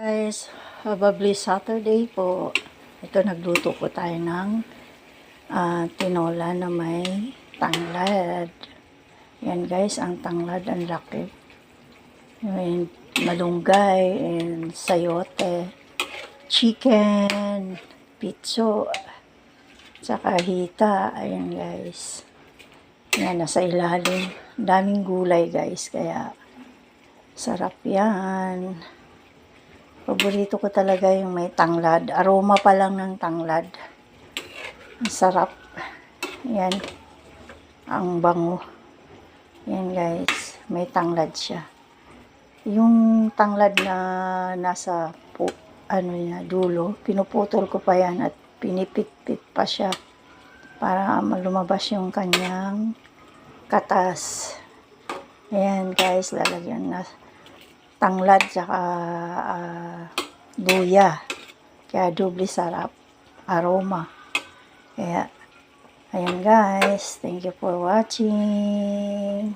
Guys, hababli Saturday po. Ito nagluto po tayo ng tinola na may tanglad. Yan guys, ang tanglad ang laki. May malunggay and sayote, chicken, pitso, tsaka hita. Ayan guys. Yan, nasa ilalim. Daming gulay guys, kaya sarap yan. Paborito ko talaga yung may tanglad. Aroma pa lang ng tanglad. Ang sarap. Yan. Ang bango. Yan guys. May tanglad siya. Yung tanglad na nasa dulo, pinuputol ko pa yan at pinipit-pit pa siya para lumabas yung kanyang katas. Ayan guys, lalagyan na tanglad saka luya. Kaya doble sarap. Aroma. Kaya, ayan guys. Thank you for watching.